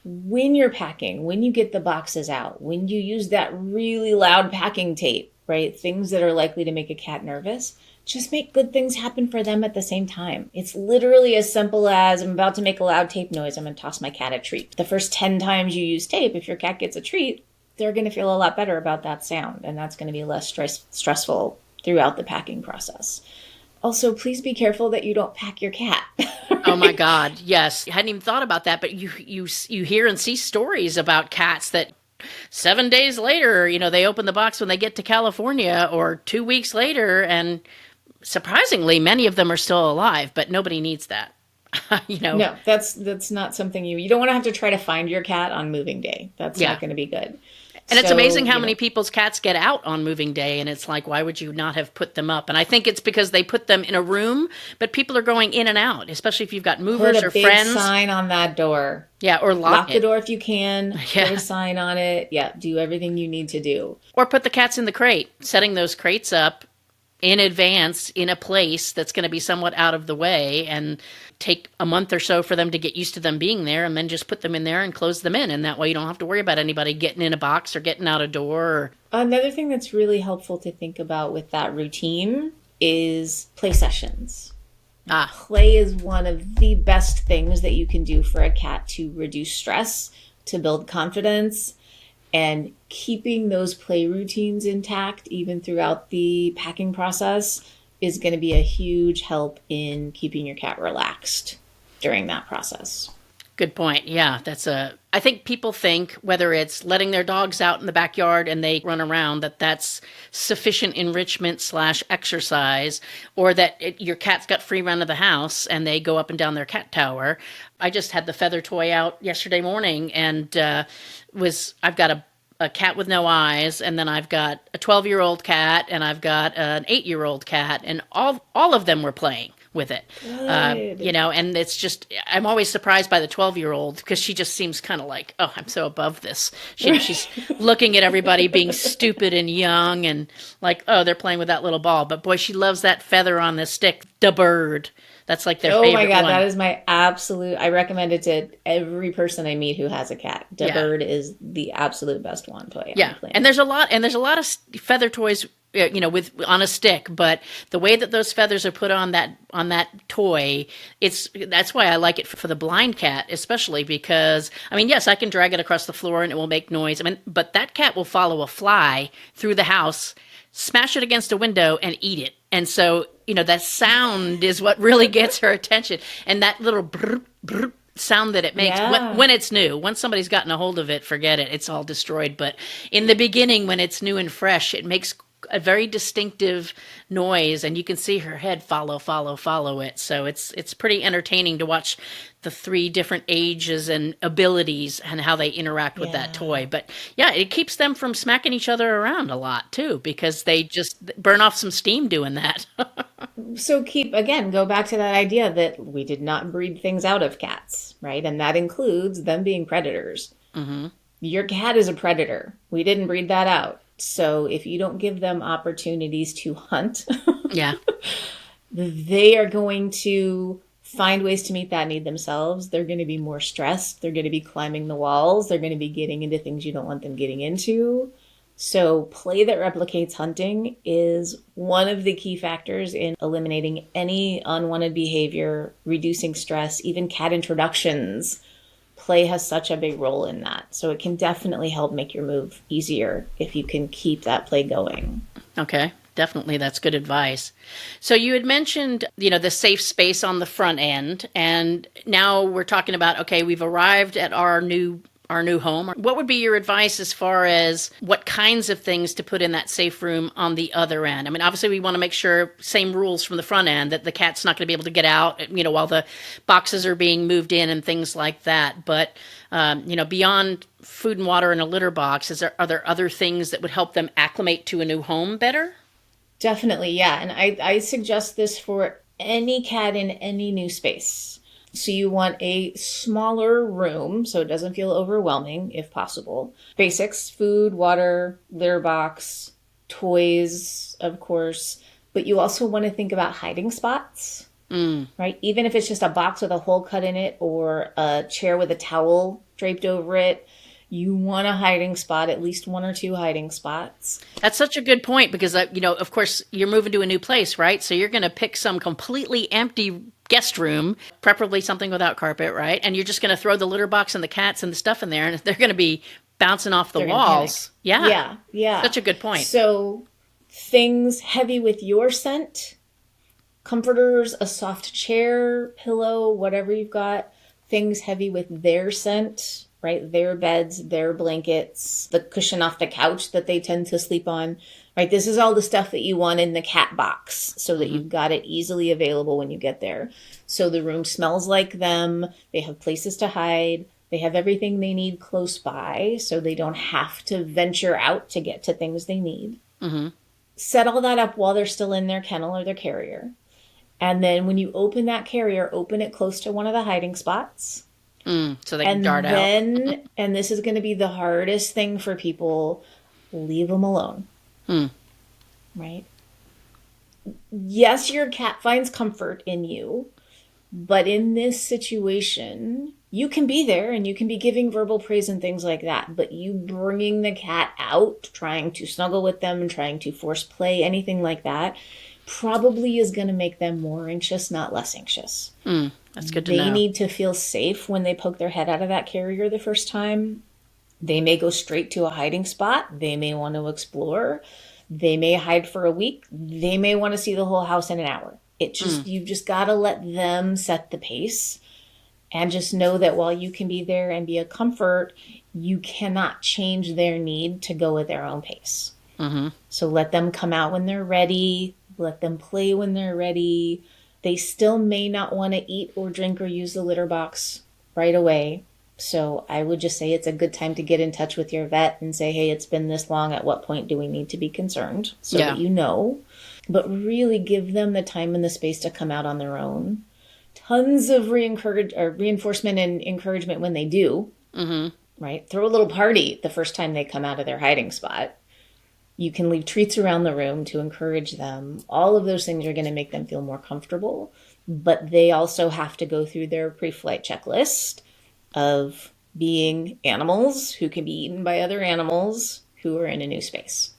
when you're packing, when you get the boxes out, when you use that really loud packing tape, right? Things that are likely to make a cat nervous, just make good things happen for them at the same time. It's literally as simple as, I'm about to make a loud tape noise, I'm going to toss my cat a treat. The first 10 times you use tape, if your cat gets a treat, they're going to feel a lot better about that sound. And that's going to be less stressful throughout the packing process. Also, please be careful that you don't pack your cat. Oh my God, yes. I hadn't even thought about that, but you hear and see stories about cats that 7 days later, they open the box when they get to California, or 2 weeks later, and surprisingly, many of them are still alive, but nobody needs that. No, that's not something you don't want to have to try to find your cat on moving day. That's not going to be good. And it's amazing how many people's cats get out on moving day, and it's like, why would you not have put them up? And I think it's because they put them in a room, but people are going in and out, especially if you've got movers or friends. Put a big sign on that door. Yeah, or lock the door if you can. Yeah. Put a sign on it. Yeah, do everything you need to do. Or put the cats in the crate, setting those crates up in advance in a place that's going to be somewhat out of the way, and take a month or so for them to get used to them being there, and then just put them in there and close them in. And that way you don't have to worry about anybody getting in a box or getting out a door. Another thing that's really helpful to think about with that routine is play sessions. Play is one of the best things that you can do for a cat to reduce stress, to build confidence, and keeping those play routines intact even throughout the packing process is going to be a huge help in keeping your cat relaxed during that process. Good point. Yeah, I think people think whether it's letting their dogs out in the backyard and they run around, that's sufficient enrichment / exercise, or that your cat's got free run of the house and they go up and down their cat tower. I just had the feather toy out yesterday morning, and I've got a cat with no eyes, and then I've got a 12-year-old cat, and I've got an 8-year-old cat, and all of them were playing with it. And it's just, I'm always surprised by the 12-year-old, because she just seems kind of like, oh, I'm so above this. She's looking at everybody being stupid and young, and like, oh, they're playing with that little ball. But boy, she loves that feather on the stick, the bird. That's like their favorite one. Oh my God, that is my absolute, I recommend it to every person I meet who has a cat. The bird is the absolute best one toy. Yeah, and there's a lot of feather toys, with on a stick, but the way that those feathers are put on that toy, that's why I like it for the blind cat, especially because, yes, I can drag it across the floor and it will make noise. But that cat will follow a fly through the house, smash it against a window, and eat it. And so, that sound is what really gets her attention. And that little brr, brr sound that it makes when it's new. Once somebody's gotten a hold of it, forget it. It's all destroyed. But in the beginning, when it's new and fresh, it makes a very distinctive noise, and you can see her head follow it. So it's pretty entertaining to watch the 3 different ages and abilities and how they interact with that toy. But yeah, it keeps them from smacking each other around a lot too, because they just burn off some steam doing that. So go back to that idea that we did not breed things out of cats, right? And that includes them being predators. Mm-hmm. Your cat is a predator. We didn't breed that out. So if you don't give them opportunities to hunt, they are going to find ways to meet that need themselves. They're going to be more stressed. They're going to be climbing the walls. They're going to be getting into things you don't want them getting into. So play that replicates hunting is one of the key factors in eliminating any unwanted behavior, reducing stress, even cat introductions. Play has such a big role in that. So it can definitely help make your move easier if you can keep that play going. Okay. Definitely. That's good advice. So you had mentioned, the safe space on the front end, and now we're talking about, okay, we've arrived at our new home. What would be your advice as far as what kinds of things to put in that safe room on the other end? Obviously we want to make sure, same rules from the front end, that the cat's not going to be able to get out, while the boxes are being moved in and things like that. But, beyond food and water in a litter box, are there other things that would help them acclimate to a new home better? Definitely, yeah. And I suggest this for any cat in any new space. So you want a smaller room so it doesn't feel overwhelming if possible. Basics, food, water, litter box, toys, of course. But you also want to think about hiding spots, right? Even if it's just a box with a hole cut in it or a chair with a towel draped over it, you want a hiding spot, at least one or two hiding spots. That's such a good point because, of course, you're moving to a new place, right? So you're going to pick some completely empty guest room, preferably something without carpet, right? And you're just going to throw the litter box and the cats and the stuff in there, and they're going to be bouncing off the walls. Yeah. Yeah. Such a good point. So things heavy with your scent, comforters, a soft chair, pillow, whatever you've got, things heavy with their scent, right? Their beds, their blankets, the cushion off the couch that they tend to sleep on, right? This is all the stuff that you want in the cat box so that you've got it easily available when you get there. So the room smells like them. They have places to hide. They have everything they need close by so they don't have to venture out to get to things they need. Set all that up while they're still in their kennel or their carrier. And then when you open that carrier, open it close to one of the hiding spots. So they can dart out. And this is going to be the hardest thing for people, leave them alone. Right? Yes, your cat finds comfort in you, but in this situation, you can be there and you can be giving verbal praise and things like that, but you bringing the cat out, trying to snuggle with them, trying to force play, anything like that, probably is going to make them more anxious, not less anxious. That's good to know. They need to feel safe when they poke their head out of that carrier the first time. They may go straight to a hiding spot. They may want to explore. They may hide for a week. They may want to see the whole house in an hour. You've just got to let them set the pace and just know that while you can be there and be a comfort, you cannot change their need to go at their own pace. So let them come out when they're ready. Let them play when they're ready. They still may not want to eat or drink or use the litter box right away. So I would just say it's a good time to get in touch with your vet and say, hey, it's been this long. At what point do we need to be concerned? So that you know. But really give them the time and the space to come out on their own. Tons of reinforcement and encouragement when they do. Right? Throw a little party the first time they come out of their hiding spot. You can leave treats around the room to encourage them. All of those things are going to make them feel more comfortable. But they also have to go through their pre-flight checklist of being animals who can be eaten by other animals who are in a new space.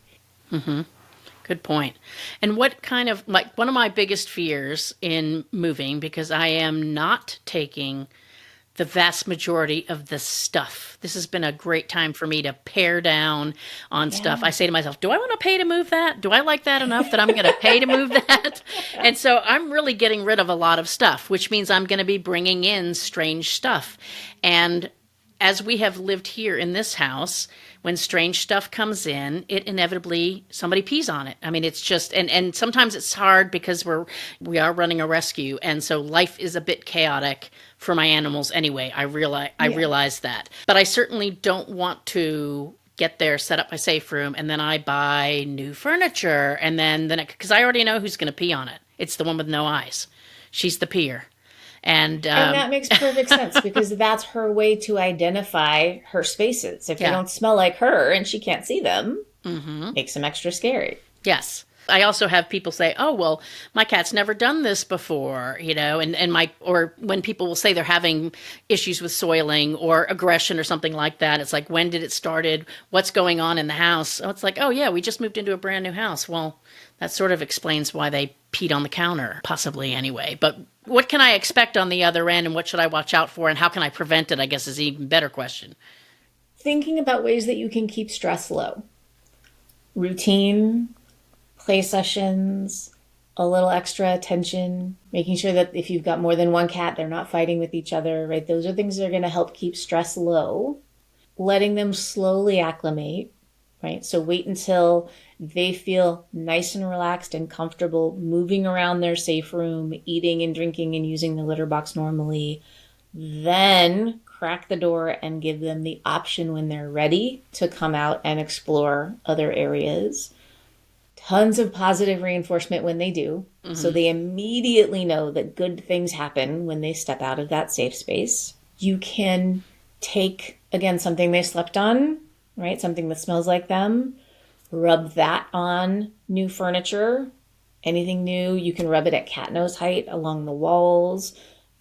Good point. And what kind of, one of my biggest fears in moving, because I am not taking the vast majority of the stuff. This has been a great time for me to pare down on stuff. I say to myself, do I want to pay to move that? Do I like that enough that I'm going to pay to move that? And so I'm really getting rid of a lot of stuff, which means I'm going to be bringing in strange stuff. And as we have lived here in this house, when strange stuff comes in, it inevitably, somebody pees on it. I mean, it's just, and sometimes it's hard because we are running a rescue. And so life is a bit chaotic for my animals anyway. I realize that. But I certainly don't want to get there, set up my safe room, and then I buy new furniture. And then because I already know who's going to pee on it. It's the one with no eyes. She's the peer. And that makes perfect sense because that's her way to identify her spaces. If they don't smell like her and she can't see them, makes them extra scary. Yes. I also have people say, oh, well, my cat's never done this before, or when people will say they're having issues with soiling or aggression or something like that. It's like, when did it started? What's going on in the house? Oh, it's like, oh, yeah, we just moved into a brand new house. Well, that sort of explains why they peed on the counter, possibly anyway. But what can I expect on the other end and what should I watch out for and how can I prevent it, I guess, is an even better question. Thinking about ways that you can keep stress low. Routine, play sessions, a little extra attention, making sure that if you've got more than one cat, they're not fighting with each other, right? Those are things that are going to help keep stress low. Letting them slowly acclimate, right? So wait until they feel nice and relaxed and comfortable moving around their safe room, eating and drinking and using the litter box normally. Then crack the door and give them the option when they're ready to come out and explore other areas. tons of positive reinforcement when they do. Mm-hmm. So they immediately know that good things happen when they step out of that safe space. You can take, again, something they slept on, right? Something that smells like them. Rub that on new furniture. Anything new, you can rub it at cat nose height along the walls.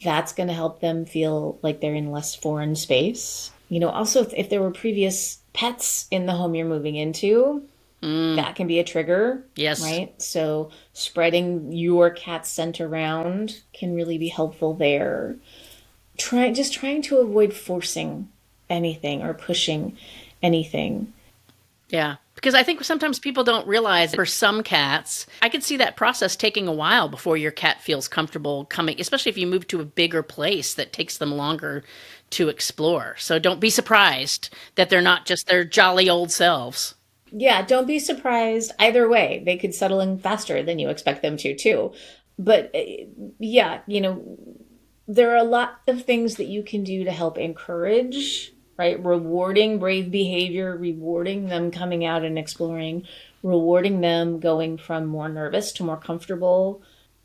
That's going to help them feel like they're in less foreign space. Also, if there were previous pets in the home you're moving into, that can be a trigger. Yes. Right? So spreading your cat's scent around can really be helpful there. Trying to avoid forcing anything or pushing anything. Yeah. Because I think sometimes people don't realize for some cats, I could see that process taking a while before your cat feels comfortable coming, especially if you move to a bigger place that takes them longer to explore. So don't be surprised that they're not just their jolly old selves. Yeah, don't be surprised either way. They could settle in faster than you expect them to, too. But yeah, there are a lot of things that you can do to help encourage, right? Rewarding brave behavior, rewarding them coming out and exploring, rewarding them going from more nervous to more comfortable.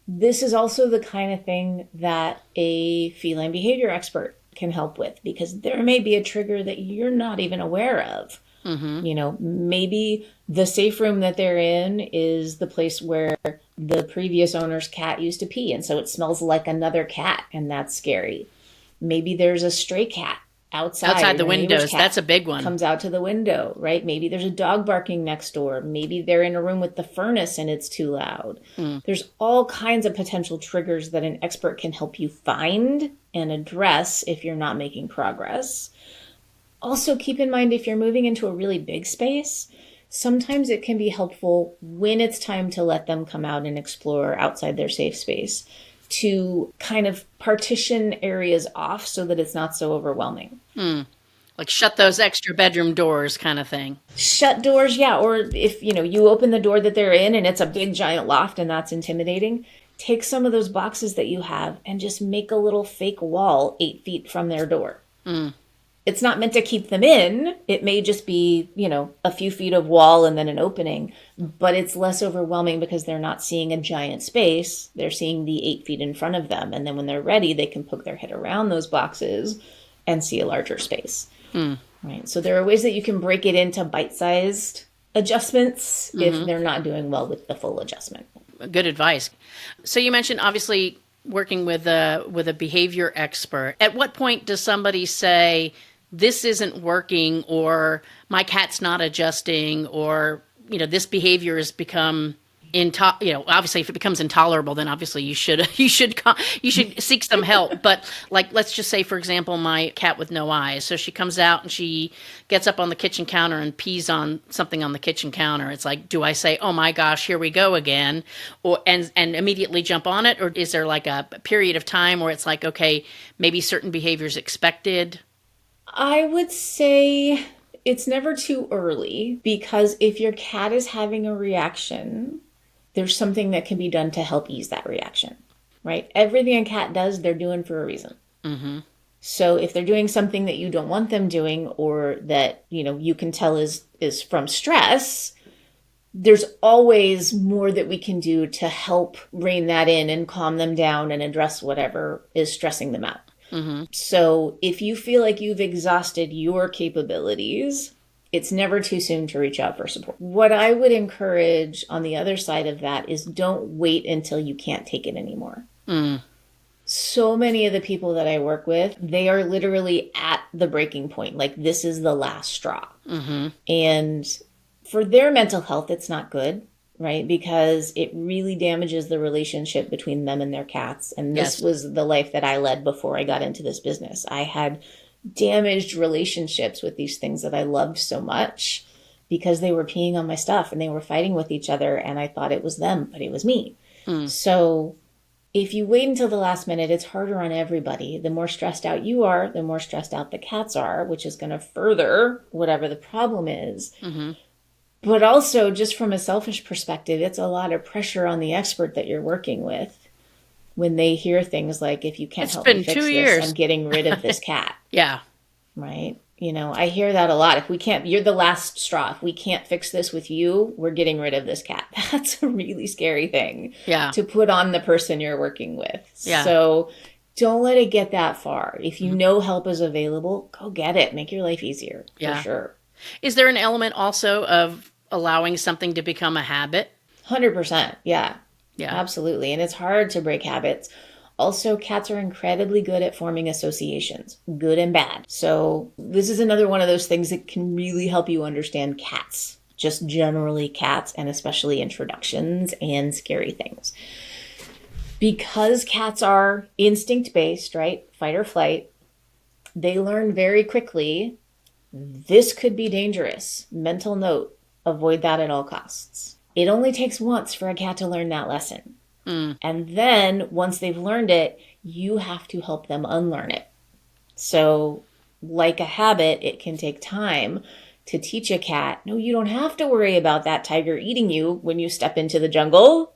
This is also the kind of thing that a feline behavior expert can help with, because there may be a trigger that you're not even aware of. Mm-hmm. Maybe the safe room that they're in is the place where the previous owner's cat used to pee, and so it smells like another cat, and that's scary. Maybe there's a stray cat outside the windows. That's a big one. Comes out to the window, right? Maybe there's a dog barking next door. Maybe they're in a room with the furnace and it's too loud. There's all kinds of potential triggers that an expert can help you find and address if you're not making progress. Also, keep in mind, if you're moving into a really big space, sometimes it can be helpful when it's time to let them come out and explore outside their safe space to kind of partition areas off so that it's not so overwhelming. Like shut those extra bedroom doors kind of thing. Shut doors, yeah. Or if, you open the door that they're in and it's a big giant loft and that's intimidating, take some of those boxes that you have and just make a little fake wall 8 feet from their door. It's not meant to keep them in. It may just be, a few feet of wall and then an opening, but it's less overwhelming because they're not seeing a giant space. They're seeing the 8 feet in front of them. And then when they're ready, they can poke their head around those boxes and see a larger space. Right. So there are ways that you can break it into bite-sized adjustments if they're not doing well with the full adjustment. Good advice. So you mentioned obviously working with a behavior expert. At what point does somebody say, this isn't working, or my cat's not adjusting, or, this behavior has become obviously if it becomes intolerable, then obviously you should seek some help. But like, let's just say, for example, my cat with no eyes. So she comes out and she gets up on the kitchen counter and pees on something on the kitchen counter. It's like, do I say, oh my gosh, here we go again, and immediately jump on it? Or is there like a period of time where it's like, okay, maybe certain behaviors expected? I would say it's never too early, because if your cat is having a reaction, there's something that can be done to help ease that reaction, right? Everything a cat does, they're doing for a reason. So if they're doing something that you don't want them doing, or that, you can tell is from stress, there's always more that we can do to help rein that in and calm them down and address whatever is stressing them out. So if you feel like you've exhausted your capabilities, it's never too soon to reach out for support. What I would encourage on the other side of that is don't wait until you can't take it anymore. So many of the people that I work with, they are literally at the breaking point. Like, this is the last straw. And for their mental health, it's not good, right? Because it really damages the relationship between them and their cats. And this was the life that I led before I got into this business. I had damaged relationships with these things that I loved so much because they were peeing on my stuff and they were fighting with each other, and I thought it was them, but it was me. So if you wait until the last minute, it's harder on everybody. The more stressed out you are, the more stressed out the cats are, which is going to further whatever the problem is. But also, just from a selfish perspective, it's a lot of pressure on the expert that you're working with when they hear things like, if you can't help me fix this, I'm getting rid of this cat. Yeah. Right? I hear that a lot. If we can't, you're the last straw. If we can't fix this with you, we're getting rid of this cat. That's a really scary thing to put on the person you're working with. Yeah. So don't let it get that far. If you know help is available, go get it. Make your life easier, for sure. Is there an element also of allowing something to become a habit? 100%. Yeah. Yeah. Absolutely. And it's hard to break habits. Also, cats are incredibly good at forming associations, good and bad. So this is another one of those things that can really help you understand cats, just generally cats, and especially introductions and scary things. Because cats are instinct-based, right? Fight or flight, they learn very quickly, this could be dangerous. Mental note, avoid that at all costs. It only takes once for a cat to learn that lesson. And then once they've learned it, you have to help them unlearn it. So like a habit, it can take time to teach a cat, no, you don't have to worry about that tiger eating you when you step into the jungle.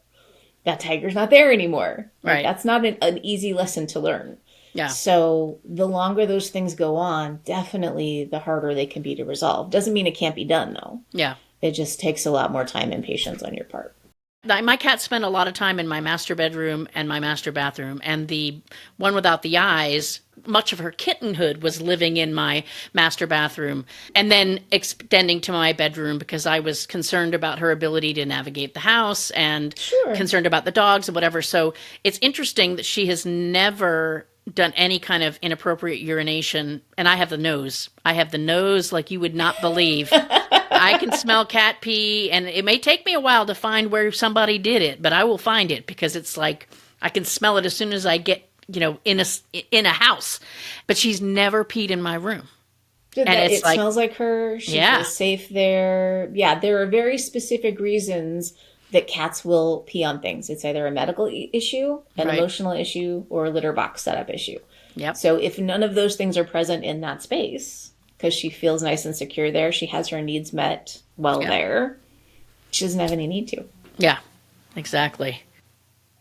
That tiger's not there anymore. Right. That's not an easy lesson to learn. Yeah. So the longer those things go on, definitely the harder they can be to resolve. Doesn't mean it can't be done, though. Yeah. It just takes a lot more time and patience on your part. My cat spent a lot of time in my master bedroom and my master bathroom, and the one without the eyes, much of her kittenhood was living in my master bathroom and then extending to my bedroom because I was concerned about her ability to navigate the house and concerned about the dogs and whatever. So it's interesting that she has never done any kind of inappropriate urination, and I have the nose. I have the nose like you would not believe. I can smell cat pee, and it may take me a while to find where somebody did it, but I will find it because it's like I can smell it as soon as I get, in a house. But she's never peed in my room. It smells like her. She feels safe there. Yeah, there are very specific reasons that cats will pee on things. It's either a medical issue, an emotional issue, or a litter box setup issue. Yep. So if none of those things are present in that space, because she feels nice and secure there, she has her needs met there, she doesn't have any need to. Yeah, exactly.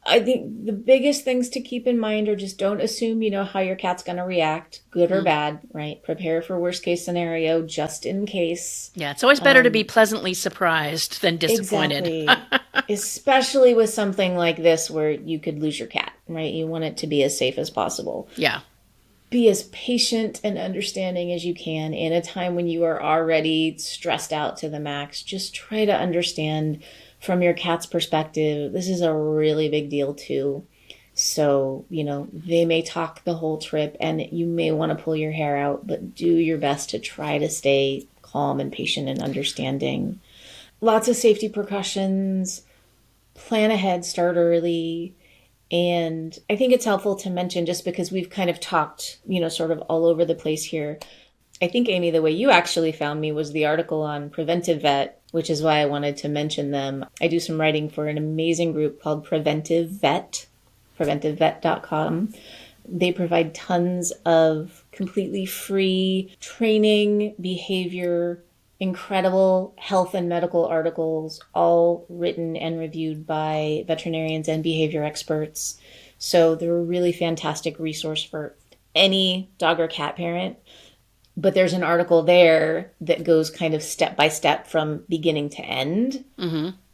I think the biggest things to keep in mind are just don't assume you know how your cat's going to react, good or bad, right? Prepare for worst case scenario just in case. Yeah, it's always better to be pleasantly surprised than disappointed. Exactly. Especially with something like this where you could lose your cat, right? You want it to be as safe as possible. Yeah. Be as patient and understanding as you can in a time when you are already stressed out to the max. Just try to understand from your cat's perspective, this is a really big deal too. So, they may talk the whole trip and you may want to pull your hair out, but do your best to try to stay calm and patient and understanding. Lots of safety precautions, plan ahead, start early. And I think it's helpful to mention, just because we've kind of talked, sort of all over the place here. I think, Amy, the way you actually found me was the article on Preventive Vet, which is why I wanted to mention them. I do some writing for an amazing group called Preventive Vet, preventivevet.com. They provide tons of completely free training, behavior, incredible health and medical articles, all written and reviewed by veterinarians and behavior experts. So they're a really fantastic resource for any dog or cat parent. But there's an article there that goes kind of step by step from beginning to end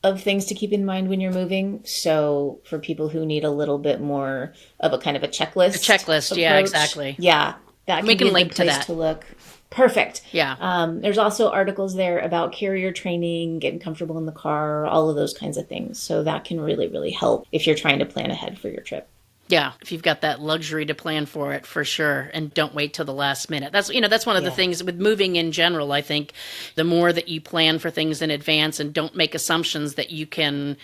of things to keep in mind when you're moving. So for people who need a little bit more of a kind of a checklist. Approach, yeah, exactly. Yeah, that can be a link good place to that. To look. Perfect. Yeah. There's also articles there about carrier training, getting comfortable in the car, all of those kinds of things. So that can really, really help if you're trying to plan ahead for your trip. Yeah, if you've got that luxury to plan for it, for sure, and don't wait till the last minute. That's one of the things with moving in general. I think the more that you plan for things in advance and don't make assumptions that you can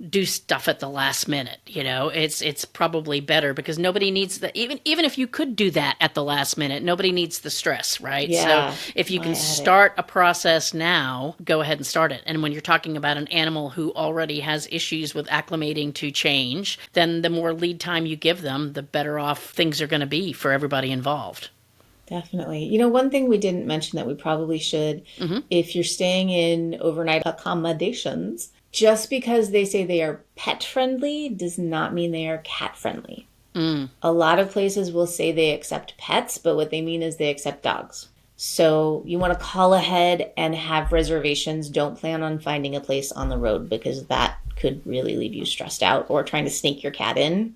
do stuff at the last minute, it's probably better, because nobody needs the even if you could do that at the last minute, nobody needs the stress, right? Yeah, so if you can start a process now, go ahead and start it. And when you're talking about an animal who already has issues with acclimating to change, then the more lead time you give them, the better off things are going to be for everybody involved. Definitely. One thing we didn't mention that we probably should, if you're staying in overnight accommodations, just because they say they are pet friendly does not mean they are cat friendly. A lot of places will say they accept pets, but what they mean is they accept dogs. So you want to call ahead and have reservations. Don't plan on finding a place on the road because that could really leave you stressed out, or trying to sneak your cat in,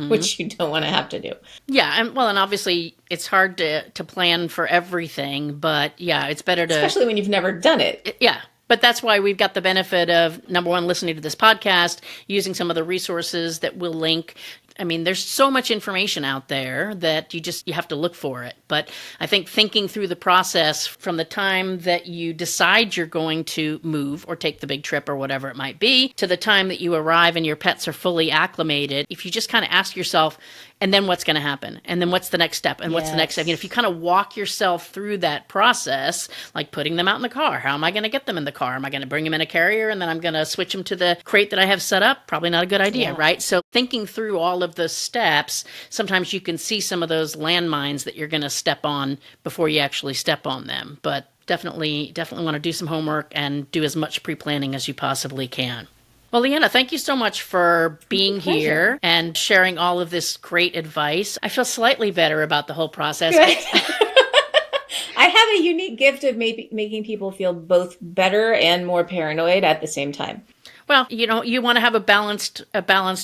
which you don't want to have to do. Yeah, and obviously it's hard to plan for everything, but yeah, it's better to... Especially when you've never done it. Yeah. But that's why we've got the benefit of, number one, listening to this podcast, using some of the resources that we'll link. I mean, there's so much information out there that you have to look for it. But I think thinking through the process from the time that you decide you're going to move or take the big trip or whatever it might be, to the time that you arrive and your pets are fully acclimated, if you just kind of ask yourself, and then what's going to happen? And then what's the next step? And what's the next step? If you kind of walk yourself through that process, like putting them out in the car, how am I going to get them in the car? Am I going to bring them in a carrier and then I'm going to switch them to the crate that I have set up? Probably not a good idea, right? So thinking through all of the steps, sometimes you can see some of those landmines that you're going to step on before you actually step on them. But definitely want to do some homework and do as much pre-planning as you possibly can. Well, LeeAnna, thank you so much for being here and sharing all of this great advice. I feel slightly better about the whole process. I have a unique gift of making people feel both better and more paranoid at the same time. Well, you want to have a balanced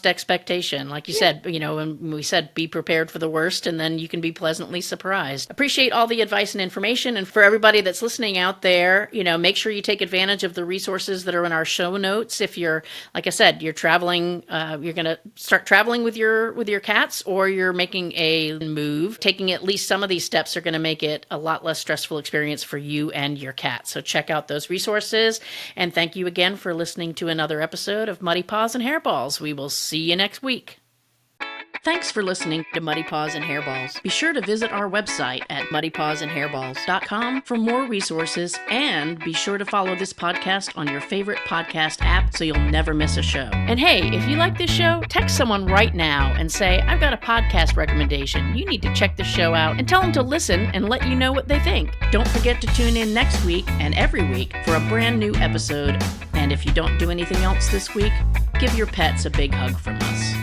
expectation. Like you said, when we said be prepared for the worst, and then you can be pleasantly surprised. Appreciate all the advice and information. And for everybody that's listening out there, make sure you take advantage of the resources that are in our show notes. If you're, like I said, you're traveling, you're going to start traveling with your cats, or you're making a move, taking at least some of these steps are going to make it a lot less stressful experience for you and your cat. So check out those resources. And thank you again for listening to another episode of Muddy Paws and Hairballs. We will see you next week. Thanks for listening to Muddy Paws and Hairballs. Be sure to visit our website at muddypawsandhairballs.com for more resources, and be sure to follow this podcast on your favorite podcast app so you'll never miss a show. And hey, if you like this show, text someone right now and say, I've got a podcast recommendation. You need to check the show out, and tell them to listen and let you know what they think. Don't forget to tune in next week and every week for a brand new episode. And if you don't do anything else this week, give your pets a big hug from us.